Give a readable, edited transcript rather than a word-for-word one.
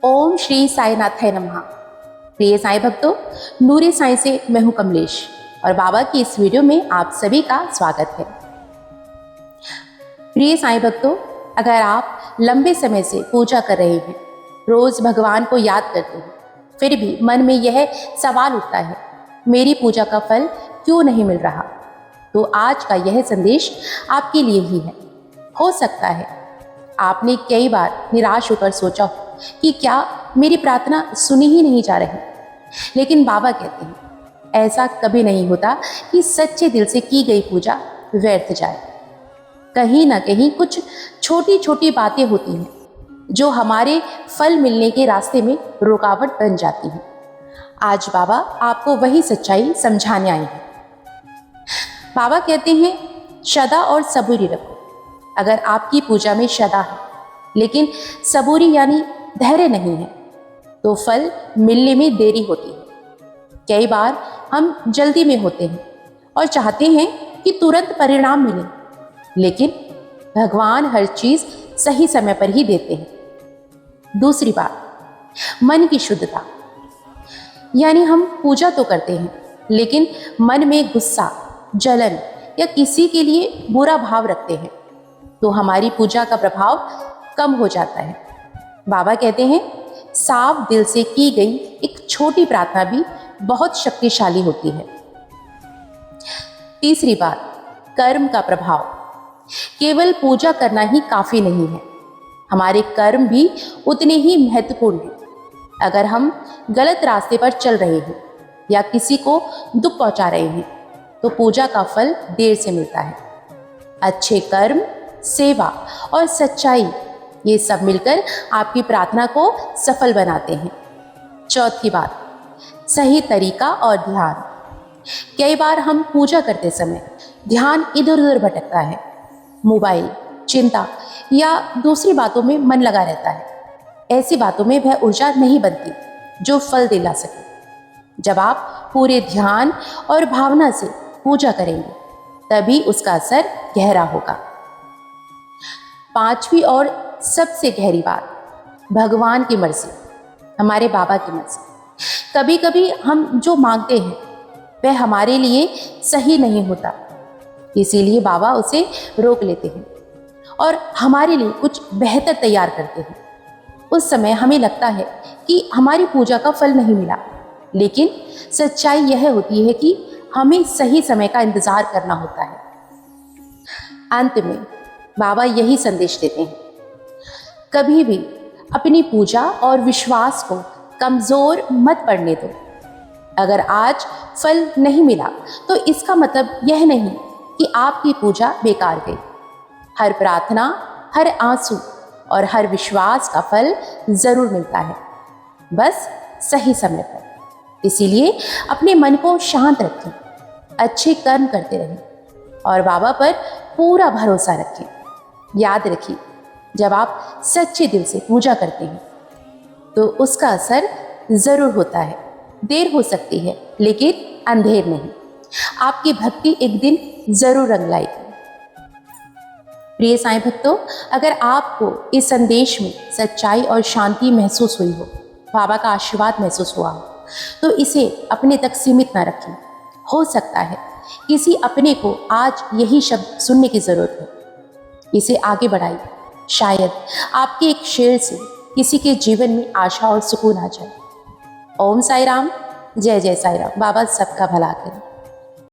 ओम श्री साईनाथाय नमः। प्रिय साईं भक्तों, नूरे साईं से मैं हूं कमलेश और बाबा की इस वीडियो में आप सभी का स्वागत है। प्रिय साईं भक्तों, अगर आप लंबे समय से पूजा कर रहे हैं, रोज भगवान को याद करते हैं, फिर भी मन में यह सवाल उठता है, मेरी पूजा का फल क्यों नहीं मिल रहा, तो आज का यह संदेश आपके लिए ही है। हो सकता है आपने कई बार निराश होकर सोचा हो कि क्या मेरी प्रार्थना सुनी ही नहीं जा रही, लेकिन बाबा कहते हैं ऐसा कभी नहीं होता कि सच्चे दिल से की गई पूजा व्यर्थ जाए। कहीं ना कहीं कुछ छोटी छोटी बातें होती हैं जो हमारे फल मिलने के रास्ते में रुकावट बन जाती हैं। आज बाबा आपको वही सच्चाई समझाने आए हैं। बाबा कहते हैं श्रद्धा और सबूरी रखो। अगर आपकी पूजा में श्रद्धा है लेकिन सबूरी यानी धैर्य नहीं है, तो फल मिलने में देरी होती है। कई बार हम जल्दी में होते हैं और चाहते हैं कि तुरंत परिणाम मिले, लेकिन भगवान हर चीज सही समय पर ही देते हैं। दूसरी बात, मन की शुद्धता, यानी हम पूजा तो करते हैं लेकिन मन में गुस्सा, जलन या किसी के लिए बुरा भाव रखते हैं, तो हमारी पूजा का प्रभाव कम हो जाता है। बाबा कहते हैं साफ दिल से की गई एक छोटी प्रार्थना भी बहुत शक्तिशाली होती है। तीसरी बात, कर्म का प्रभाव। केवल पूजा करना ही काफी नहीं है, हमारे कर्म भी उतने ही महत्वपूर्ण हैं। अगर हम गलत रास्ते पर चल रहे हैं या किसी को दुख पहुंचा रहे हैं, तो पूजा का फल देर से मिलता है। अच्छे कर्म, सेवा और सच्चाई, ये सब मिलकर आपकी प्रार्थना को सफल बनाते हैं। चौथी बात, सही तरीका और ध्यान। कई बार हम पूजा करते समय ध्यान इधर उधर भटकता है, मोबाइल, चिंता या दूसरी बातों में मन लगा रहता है। ऐसी बातों में वह ऊर्जा नहीं बनती जो फल दिला सके। जब आप पूरे ध्यान और भावना से पूजा करेंगे, तभी उसका असर गहरा होगा। पांचवी और सबसे गहरी बात, भगवान की मर्जी, हमारे बाबा की मर्जी। कभी कभी हम जो मांगते हैं वह हमारे लिए सही नहीं होता, इसीलिए बाबा उसे रोक लेते हैं और हमारे लिए कुछ बेहतर तैयार करते हैं। उस समय हमें लगता है कि हमारी पूजा का फल नहीं मिला, लेकिन सच्चाई यह होती है कि हमें सही समय का इंतजार करना होता है। अंत में बाबा यही संदेश देते हैं, कभी भी अपनी पूजा और विश्वास को कमजोर मत पड़ने दो। अगर आज फल नहीं मिला तो इसका मतलब यह नहीं कि आपकी पूजा बेकार गई। हर प्रार्थना, हर आंसू और हर विश्वास का फल जरूर मिलता है, बस सही समय पर। इसीलिए अपने मन को शांत रखें, अच्छे कर्म करते रहें और बाबा पर पूरा भरोसा रखें। याद रखिए, जब आप सच्चे दिल से पूजा करते हैं तो उसका असर जरूर होता है। देर हो सकती है लेकिन अंधेर नहीं। आपकी भक्ति एक दिन जरूर रंग लाएगी। प्रिय साईं भक्तों, अगर आपको इस संदेश में सच्चाई और शांति महसूस हुई हो, बाबा का आशीर्वाद महसूस हुआ हो, तो इसे अपने तक सीमित ना रखें। हो सकता है किसी अपने को आज यही शब्द सुनने की जरूरत है। इसे आगे बढ़ाइए, शायद आपके एक शेर से किसी के जीवन में आशा और सुकून आ जाए। ओम साई राम, जय जय साई राम। बाबा सबका भला करें।